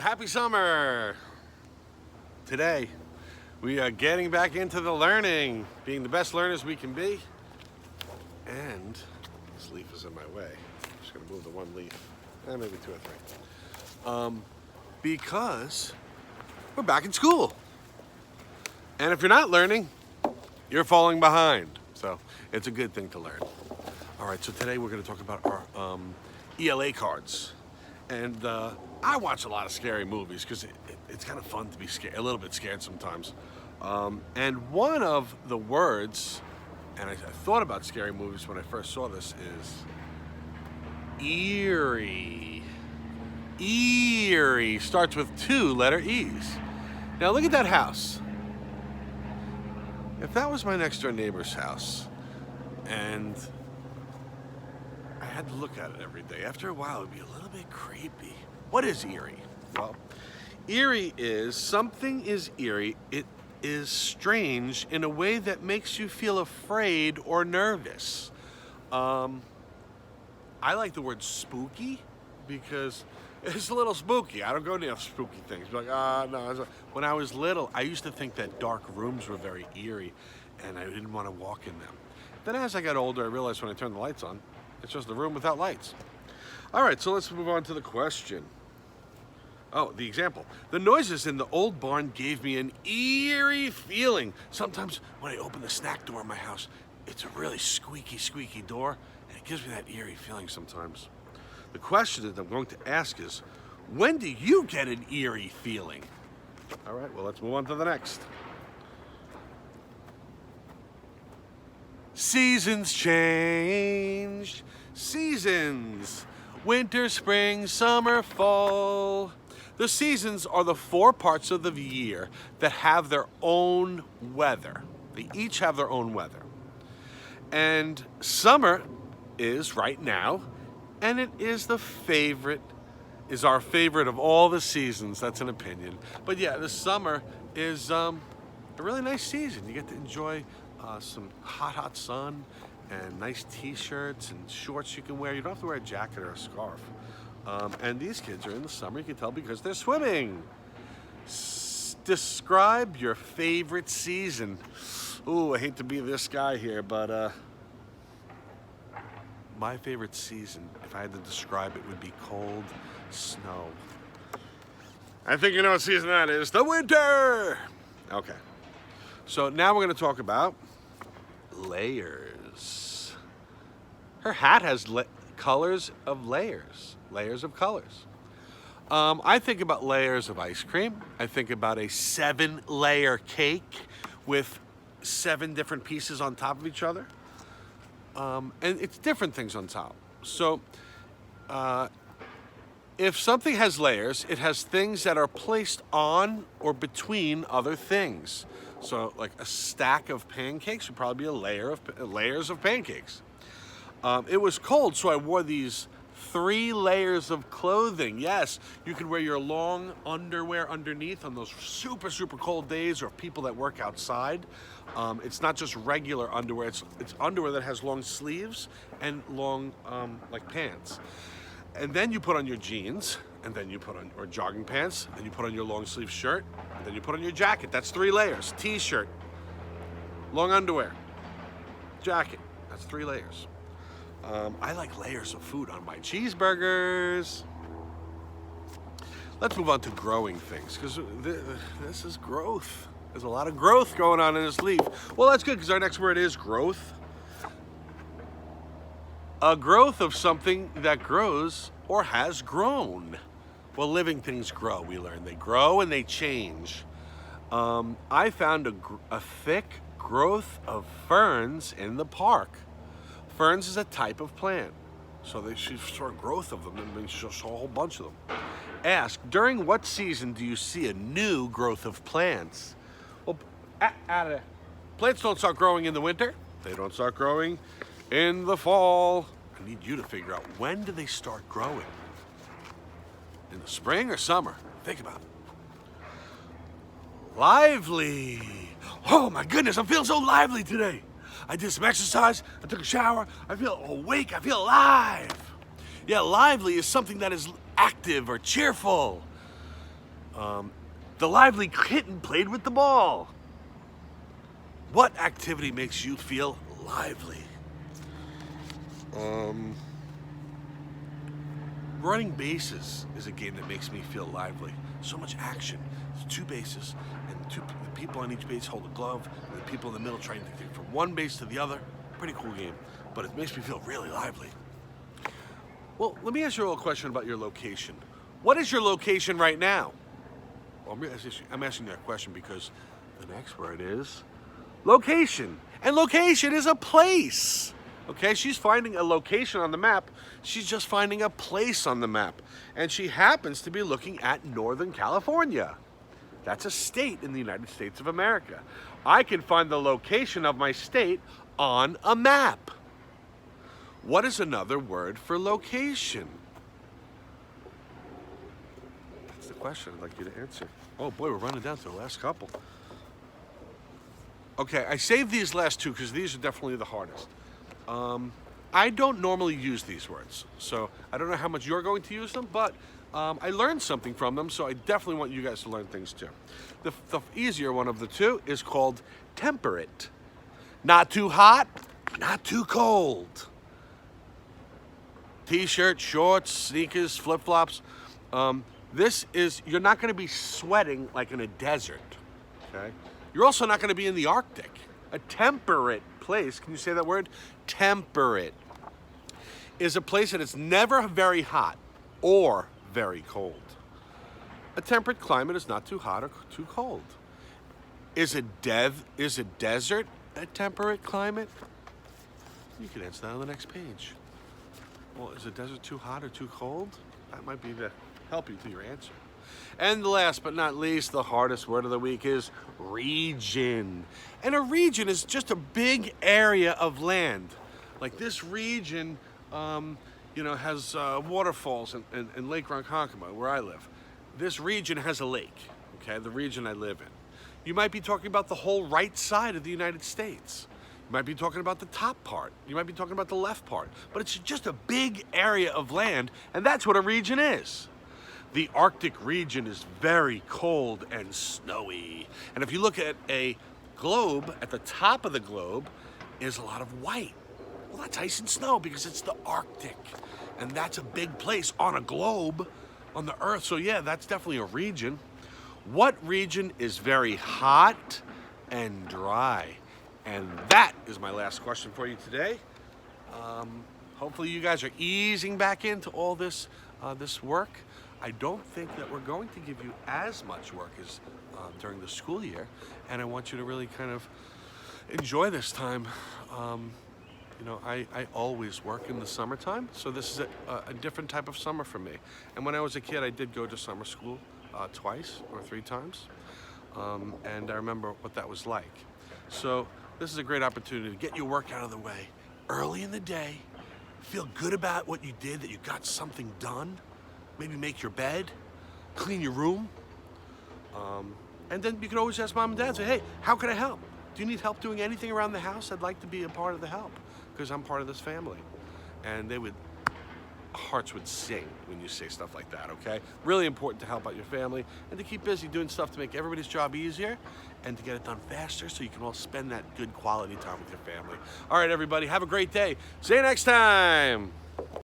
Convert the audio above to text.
Happy summer! Today, we are getting back into the learning, being the best learners we can be. And this leaf is in my way. I'm just going to move the one leaf, maybe two or three. Because we're back in school. And if you're not learning, you're falling behind. So it's a good thing to learn. All right, so today we're going to talk about our ELA cards. And I watch a lot of scary movies because it's kind of fun to be scared, a little bit scared sometimes. And one of the words, and I thought about scary movies when I first saw this, is eerie. Eerie starts with 2 letter E's. Now look at that house. If that was my next door neighbor's house, and I had to look at it every day, after a while it'd be a little bit creepy. What is eerie? Well, eerie is something is eerie. It is strange in a way that makes you feel afraid or nervous. I like the word spooky because it's a little spooky. I don't go near spooky things. Like, no. When I was little, I used to think that dark rooms were very eerie, and I didn't want to walk in them. Then as I got older, I realized when I turned the lights on, it's just a room without lights. All right, so let's move on to the question. Oh, the example. The noises in the old barn gave me an eerie feeling. Sometimes when I open the snack door in my house, it's a really squeaky door, and it gives me that eerie feeling sometimes. The question that I'm going to ask is, when do you get an eerie feeling? All right, well, let's move on to the next. Seasons changed. Seasons. Winter, spring, summer, fall. The seasons are the 4 parts of the year that have their own weather. They each have their own weather. And summer is right now, and it is our favorite of all the seasons. That's an opinion. But yeah, the summer is a really nice season. You get to enjoy some hot sun and nice t-shirts and shorts you can wear. You don't have to wear a jacket or a scarf. And these kids are in the summer, you can tell because they're swimming. Describe your favorite season. Ooh, I hate to be this guy here, but my favorite season, if I had to describe it, would be cold snow. I think you know what season that is. The winter! Okay. So now we're going to talk about layers. Her hat has colors of layers. Layers of colors. I think about layers of ice cream. I think about a 7-layer cake with 7 different pieces on top of each other. And it's different things on top. So if something has layers, it has things that are placed on or between other things. So like a stack of pancakes would probably be a layer of layers of pancakes. It was cold, so I wore these 3 layers of clothing. Yes, you can wear your long underwear underneath on those super cold days, or people that work outside. It's not just regular underwear, it's underwear that has long sleeves and long like pants. And then you put on your jeans, and then you put on your jogging pants, and you put on your long sleeve shirt, and then you put on your jacket. That's 3 layers. T-shirt, long underwear, jacket. That's 3 layers. I like layers of food on my cheeseburgers. Let's move on to growing things, because this is growth. There's a lot of growth going on in this leaf. Well, that's good, because our next word is growth. A growth of something that grows or has grown. Well, living things grow, we learn. They grow and they change. I found a thick growth of ferns in the park. Ferns is a type of plant. So they saw a growth of them, and they saw a whole bunch of them. Ask, during what season do you see a new growth of plants? Well, out of there. Plants don't start growing in the winter. They don't start growing in the fall. I need you to figure out, when do they start growing? In the spring or summer? Think about it. Lively. Oh my goodness, I'm feeling so lively today. I did some exercise, I took a shower, I feel awake, I feel alive. Yeah, lively is something that is active or cheerful. The lively kitten played with the ball. What activity makes you feel lively? Running bases is a game that makes me feel lively. So much action. There's 2 bases, and the people on each base hold a glove, and the people in the middle trying to get from one base to the other. Pretty cool game, but it makes me feel really lively. Well, let me ask you a little question about your location. What is your location right now? Well, I'm asking that question because the next word is location. And location is a place. Okay, she's finding a location on the map. She's just finding a place on the map. And she happens to be looking at Northern California. That's a state in the United States of America. I can find the location of my state on a map. What is another word for location? That's the question I'd like you to answer. Oh boy, we're running down to the last couple. Okay, I saved these last 2 because these are definitely the hardest. I don't normally use these words, so I don't know how much you're going to use them, but I learned something from them, so I definitely want you guys to learn things too. The easier one of the 2 is called temperate. Not too hot, not too cold. T-shirt, shorts, sneakers, flip-flops. You're not going to be sweating like in a desert, okay? You're also not going to be in the Arctic. A temperate place, can you say that word? Temperate is a place that is never very hot or very cold. A temperate climate is not too hot or too cold. Is a desert a temperate climate? You can answer that on the next page. Well, is a desert too hot or too cold? That might be to help you to your answer. And last but not least, the hardest word of the week is region. And a region is just a big area of land. Like this region, has waterfalls in Lake Ronkonkoma, where I live. This region has a lake, okay, the region I live in. You might be talking about the whole right side of the United States. You might be talking about the top part. You might be talking about the left part. But it's just a big area of land, and that's what a region is. The Arctic region is very cold and snowy. And if you look at a globe, at the top of the globe is a lot of white. Well, that's ice and snow because it's the Arctic. And that's a big place on a globe, on the Earth. So yeah, that's definitely a region. What region is very hot and dry? And that is my last question for you today. Hopefully you guys are easing back into all this work. I don't think that we're going to give you as much work as during the school year, and I want you to really kind of enjoy this time. I always work in the summertime, so this is a different type of summer for me. And when I was a kid, I did go to summer school twice or 3 times, and I remember what that was like. So this is a great opportunity to get your work out of the way early in the day, feel good about what you did, that you got something done. Maybe make your bed, clean your room, and then you can always ask mom and dad, say, hey, how can I help? Do you need help doing anything around the house? I'd like to be a part of the help because I'm part of this family. And hearts would sing when you say stuff like that, okay? Really important to help out your family and to keep busy doing stuff to make everybody's job easier and to get it done faster so you can all spend that good quality time with your family. All right, everybody, have a great day. See you next time.